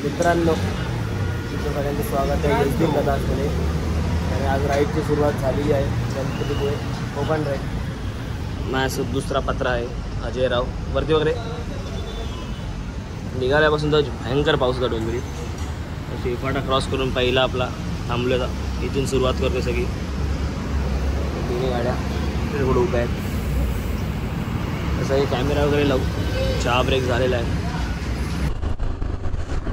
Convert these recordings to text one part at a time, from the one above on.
मित्रांनो, तुमचं सगळ्यांचं स्वागत आहे एस डी लदाखमध्ये. आणि आज राईडची सुरुवात झालेली आहे. गणपतीपुळे कोकण राईड. माझ्यासोबत दुसरा पत्र आहे अजय राव. वरती वगैरे निघाल्यापासून तर भयंकर पाऊस होता डोंगरी. शेपाटा क्रॉस करून पहिला आपला थांबलेला. इथून सुरुवात करतो सगळी. तिन्ही गाड्या पुढे उभ्या आहेत. तसं कॅमेरा वगैरे लावू. चहा ब्रेक झालेला आहे.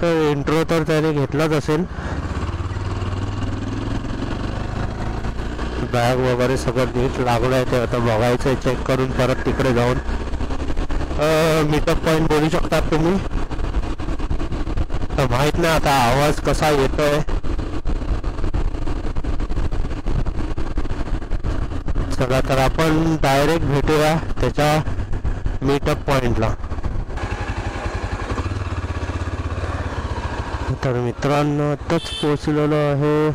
तर इंट्रो तर त्याने घेतलाच असेल. बॅग वगैरे सगळं नीट लागलं आहे. ते आता बघायचं आहे, चेक करून परत तिकडे जाऊन मीटअप पॉईंट बोलू शकतात तुम्ही. तर माहीत नाही आता आवाज कसा येतोय. चला तर आपण डायरेक्ट भेटूया त्याच्या मीटअप पॉईंटला. तर मित्रांनो, आताच पोचलेलो आहे.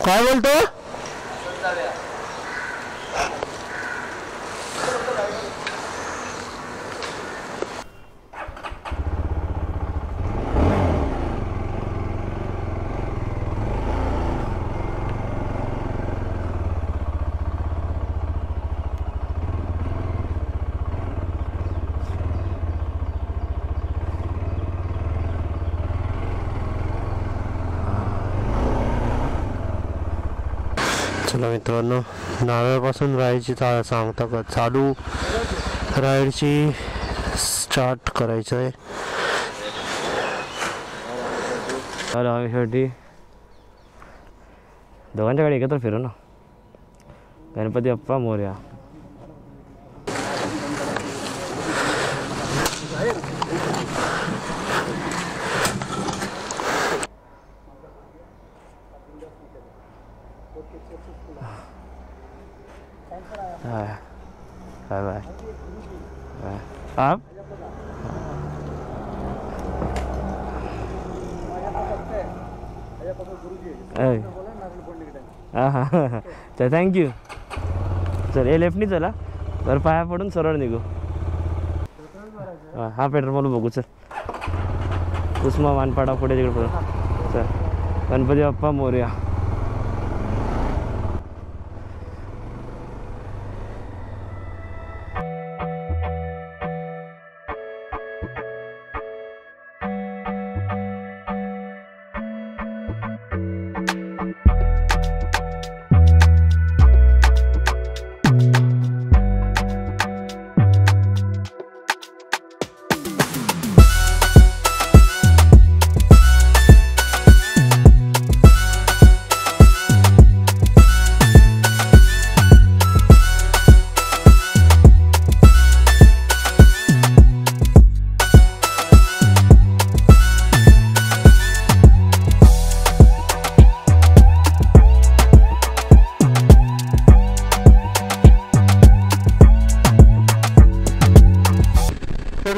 काय बोलतो? चला मित्रांनो, नाव्यापासून राहायची सांगता का चालू राईडची स्टार्ट करायचं आहे. आम्ही शेवटी दोघांच्या गाडी एकत्र फिरू ना. Ganpati Bappa Morya. Bye bye bye. आप चल, थँक्यू. चल, हे लेफ्टनी चला. तर पाया पडून सरळ निघू. हा पेट्रोल बघू. चल, उस्मा मानपाडा पुढे तिकडे पुढे. चल, गणपती बाप्पा मोरया.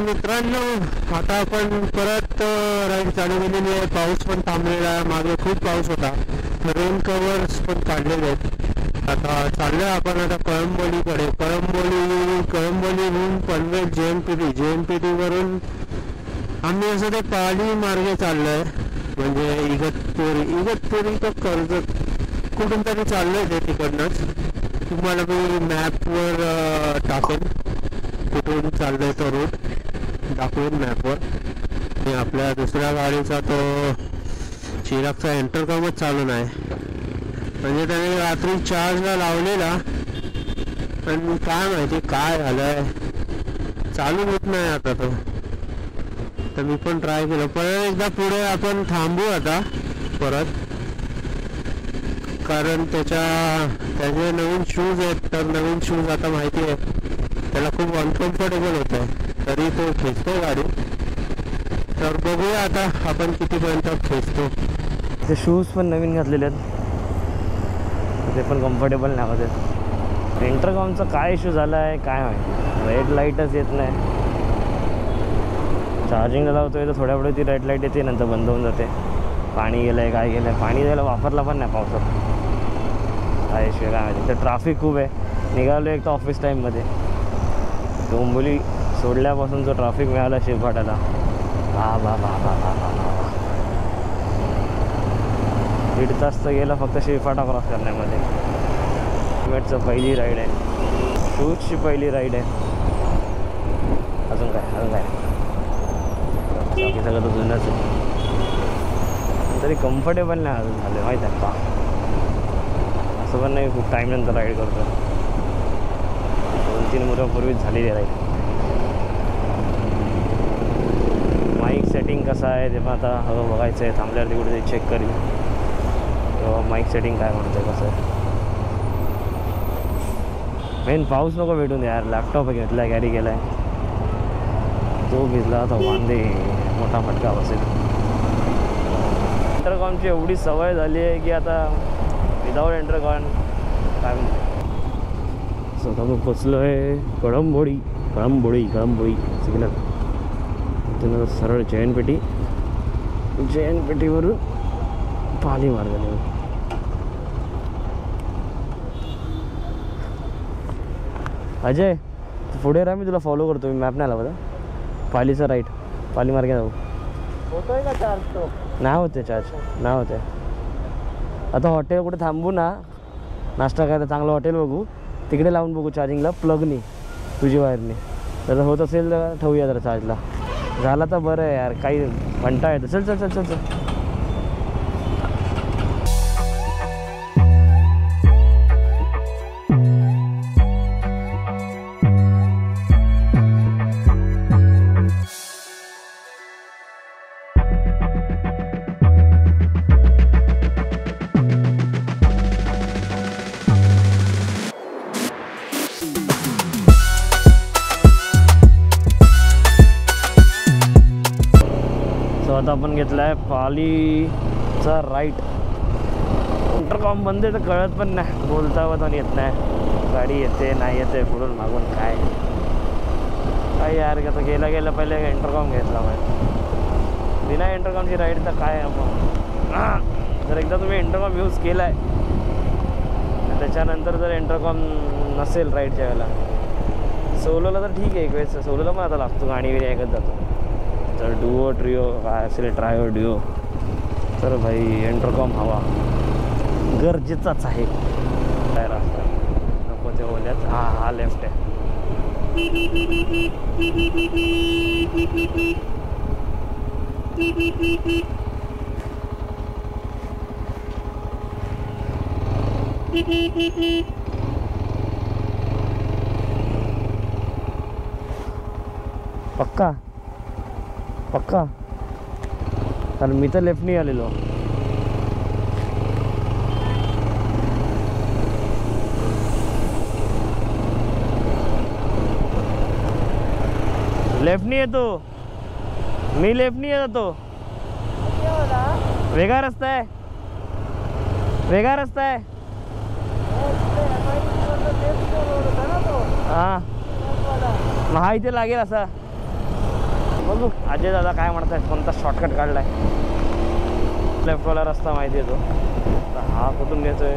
मित्रांनो, आता आपण परत राईड चालू केलेली आहे. पाऊस पण थांबलेला आहे. मागे खूप पाऊस होता. रेन कवर्स पण काढलेले आहेत. आता चाललोय आपण आता कळंबोलीकडे. कळंबोलीहून पनवेल JNPT वरून आम्ही असं ते पहाडी मार्गे चाललोय. म्हणजे इगतपुरी तर कर्जत कुठून तरी चाललोय ते. तिकडनंच तुम्हाला मी मॅपवर टाकेन कुठून चाललोय तो रूट दाखवून मॅपवर. आणि आपल्या दुसऱ्या गाडीचा तो चिरागचा इंटरकॉमच चालू नाही. म्हणजे त्याने रात्री चार्जला लावलेला पण काय माहिती काय झालंय, चालू होत नाही आता तो. तर मी पण ट्राय केलं. परत एकदा पुढे आपण थांबू आता परत, कारण त्याचे नवीन शूज आहेत. तर नवीन शूज आता माहिती आहे त्याला खूप अनकम्फर्टेबल होत आहे. तरी तो खेचतो गाडी. तर बघूया आता आपण कितीपर्यंत खेचतो. ते शूज पण नवीन घातलेले आहेत. ते पण कम्फर्टेबल नाही होते. इंटरकॉमचा काय इश्यू झाला आहे काय माहिती. रेड लाईटच येत नाही. चार्जिंगला लावतोय तर थोड्या पुढे ती रेड लाईट येते, नंतर बंद होऊन जाते. पाणी गेलं आहे काय गेलं आहे. पाणी द्यायला वापरला पण नाही पावसात. शिवाय काय माहिती. तर ट्रॅफिक खूप आहे. निघालो एक तर ऑफिस टाईममध्ये. डोंबिवली सोडल्यापासून जो ट्रॅफिक मिळाला शिवघाटाला, बा बा बा बा बा बा बा. 1.5 तास तर गेला फक्त शिवफाटा क्रॉस करण्यामध्ये. मेटचं पहिली राईड आहे, शूजची पहिली राईड आहे. अजून काय बाकी सगळं तर जुनंच आहे. तरी कम्फर्टेबल नाही अजून झालं माहीत आहे का. असं पण नाही खूप टाईम नंतर राईड करतो. 2-3 वर्षापूर्वीच झालेली राईड. माईक सेटिंग कसं आहे ते पण आता हवं बघायचं आहे. थांबल्यावरती कुठे चेक करीन किंवा माईक सेटिंग काय म्हणतं आहे कसं आहे. मेन पाऊस नको भेटून यार. लॅपटॉप घेतला कॅरी केला आहे, तो भिजला तर वांदे मोठा फटका बसेल. इंटरकॉमची एवढी सवय झाली आहे की आता विदाऊट इंटरकॉम काय स्वतः मी पोचलो आहे कळंबोडी सिग्नल. तिथून सरळ जैन पेठीवरून पाली मार्गाने. अजय पुढे राहा, मी तुला फॉलो करतो. मी मॅप नाही आला बघा. पालीचा राईट, पाली मार्गे जाऊ. होतोय का चार्ज तो? नाही होते चार्ज, नाही होते. आता हॉटेल कुठे थांबू ना, नाश्ता करायला चांगलं हॉटेल बघू, तिकडे लावून बघू चार्जिंगला प्लगनी तुझी वायरने. जर होत असेल तर ठेवूया जरा चार्जला. झाला तर बरं आहे यार, काही म्हणता येतं. चल चल चल चल चल. आता आपण घेतला आहे पालीचा राईट. इंटरकॉम बंद आहे तर कळत पण नाही, बोलता पण येत नाही. गाडी येते नाही येते पुढून मागून काय यार. आता गेला पहिले इंटरकॉम घेतला पाहिजे. बिना इंटरकॉमची राईड तर काय आपण. जर एकदा तुम्ही इंटरकॉम यूज केला आहे त्याच्यानंतर जर इंटरकॉम नसेल राईडच्या वेळेला, सोलोला तर ठीक आहे. एक वेळेस सोलोला पण आता लागतो, गाणी बिणी ऐकत जातो. तर डुओ ट्रिओ काय असेल, ट्रायो डिओ, तर भाई इंटरकॉम हवा गरजेचाच आहे. काय रस्ता नको ते बोलल्यात. हा लेफ्ट आहे. पक्का कारण मी तर लेफ्टनी आलेलो. लेफ्टनी येतो मी, लेफ्टनी येतो. वेगळा रस्ता आहे. हां मग हा इथे लागेल असा. बघू अजय दादा काय म्हणतात, कोणता शॉर्टकट काढलाय. लेफ्टवाला रस्ता माहिती येतो. तर हा कुठून घ्यायचोय,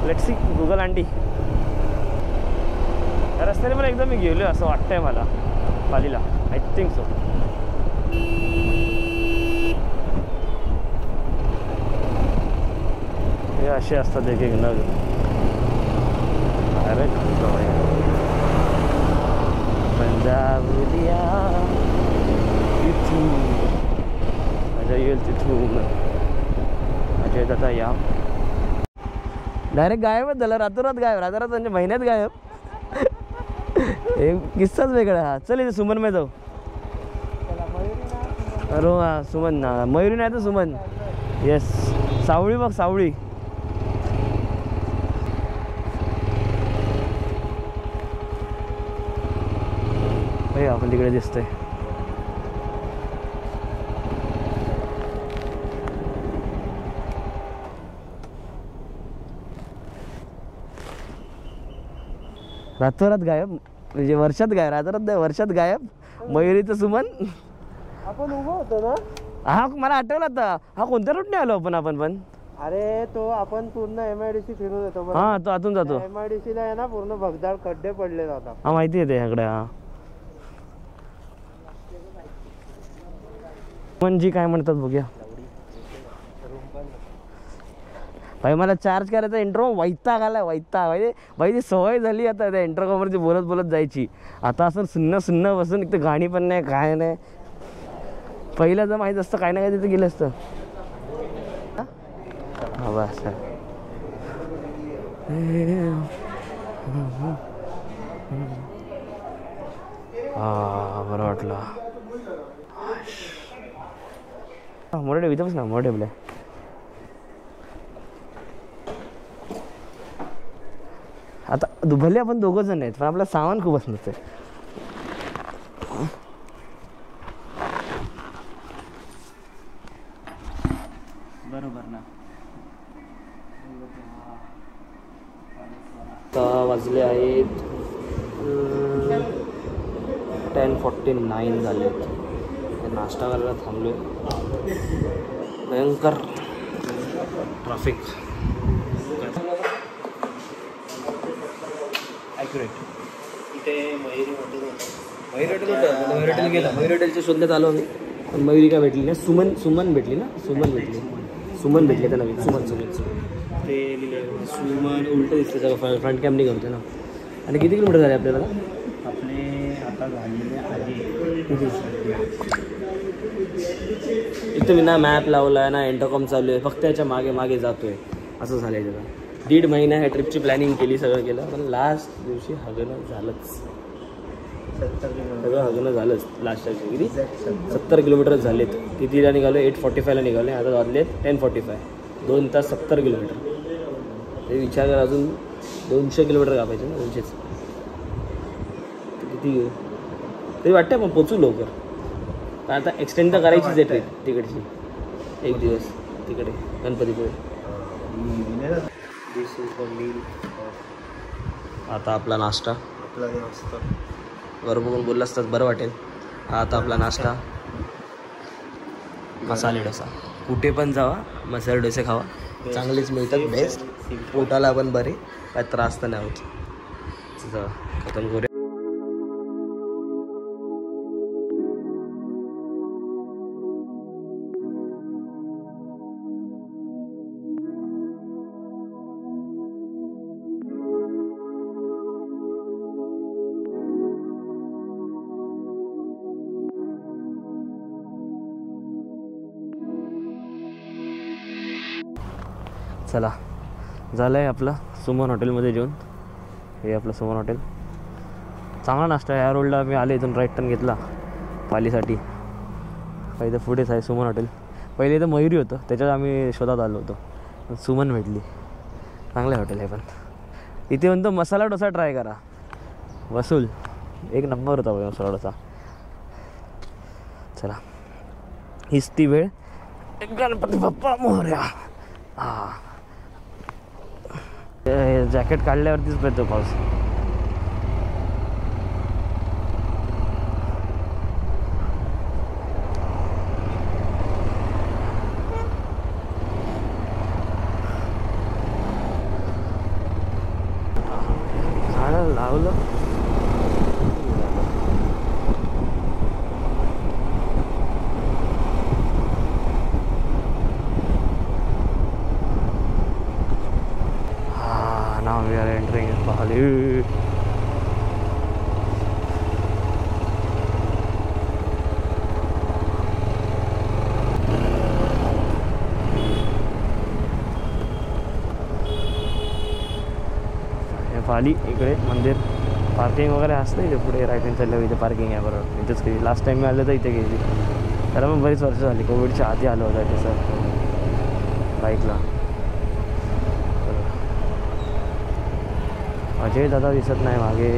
लेट्स सी. गुगल अंडी. त्या रस्त्याने पण एकदा मी गेलो असं वाटतंय मला पालीला. I think so. हे असे असतात एक एक नग. अरे पंजाब तिथून अजय येईल, तिथून अजय दादा या. डायरेक्ट गायबच झाला. रातोरात म्हणजे महिन्यात गायब. एक किस्साच वेगळा. हा चल इथे सुमन में जाऊ. अरे हा सुमन ना, मयुरी नाही तर सुमन. येस सावळी बघ, सावळी. आपण तिकडे दिसतोय. रातोरात गायब म्हणजे वर्षात गायब. रातोरात नाही, वर्षात गायब. मयुरीचं सुमन. आपण उभं होतो ना. हा मला आठवलं आता. हा कोणत्या रूटने आलो आपण पण अरे तो आपण पूर्ण MIDC फिरून येतो. हा तो आतून जातो. MIDC ला आहे ना पूर्ण भगदाड खड्डे पडले जातात. हा माहिती आहे ते ह्याकडे. हा म्हणजे काय म्हणतात बघूया. भाई मला चार्ज करायचा इंट्रो वैताग आला. वैताग म्हणजे भाई ती सवय झाली आता त्या इंट्रोवरची बोलत बोलत जायची. आता असं सुन्न सुन्न बसून एक तर गाणी पण नाही काय नाही. पहिलं जर माहीत असतं काय ना काय तिथे गेलं असतं. हा बस हा बरं वाटलं. मोठे विचारच ना मोठे आपल्या आता भले आपण दोघं जण आहेत पण आपलं सामान खूप असणार ते. बरोबर ना. आता वाजले आहेत 10:49 झालेत. नाश्ता करायला थांबलोय. भयंकर ट्रॅफिक. ॲक्युरेट इथे मयुरी हॉटेल होतं. मयुरी हॉटेल होतं. मयुरी हॉटेल गेलं. मयुरी हॉटेलच्या शोधण्यात आलो आम्ही पण मयुरी काय भेटली ना. सुमन भेटली ना. सुमन भेटली त्या नवीन. सुमन ते लिहिले सुमन उलटं दिसतं सगळं. फ्रंट कॅम निघालते ना. आणि किती किलोमीटर झाले आपल्याला. आपले आता झालेले इथं मी ना मॅप लावला आहे ना इंटरकॉम चालू आहे. फक्त याच्या मागे मागे जातो आहे असं झालं आहे. त्याला 1.5 महिना ह्या ट्रिपची प्लॅनिंग केली सगळं केलं पण लास्ट दिवशी हगणं झालंच. सगळं हगणं झालंच. लास्टच्या किती 70 किलोमीटर झालेत. कितीला निघालो 8:45ला निघाले. आता वाजलेत 10:45. 2 तास 70 किलोमीटर. ते विचार कर अजून 200 किलोमीटर कापायचे ना. 200च किती तरी वाटतं पण पोचू लवकर. पण आता एक्सटेंड तर करायचीच आहे ट्रिप तिकडची. 1 दिवस तिकडे गणपतीपुळे. आता आपला नाश्ता बरोबर बघून बोलला असतात बरं वाटेल. आता आपला नाश्ता मसाले डोसा. कुठे पण जावा मसाले डोसे खावा. चांगलेच मिळतात. बेस्ट. पोटाला पण बरे. काय त्रास तर नाही होत. जावा खतम करूया. चला झालं आहे आपलं सुमन हॉटेलमध्ये जेवण. हे आपलं सुमन हॉटेल. चांगला नाश्ता आहे. या रोडला मी आले इथून राईट टर्न घेतला पालीसाठी. इथं पुढेच आहे सुमन हॉटेल. पहिले इथं मयुरी होतं त्याच्यात आम्ही शोधात आलो होतो पण सुमन भेटली. चांगलं हॉटेल आहे पण इथे म्हणतो मसाला डोसा ट्राय करा. वसूल 1 नंबर होता मसाला डोसा. चला हीच ती वेळ. गणपती बाप्पा मोरया. हां जॅकेट काढल्यावरतीच पडतो पाऊस. झाडं लावलं now we are entering Bali. बाली इकडे मंदिर. पार्किंग वगैरे असतं इथे पुढे राईट हँड साईडला. इथे पार्किंग आहे बरोबर. इथेच गेली लास्ट टाइम मी आलं तर इथे गेली. त्याला पण बरीच वर्ष झाली. कोविडच्या आधी आलो होता इथे सर बाईकला. अजय दादा दिसत नाही मागे.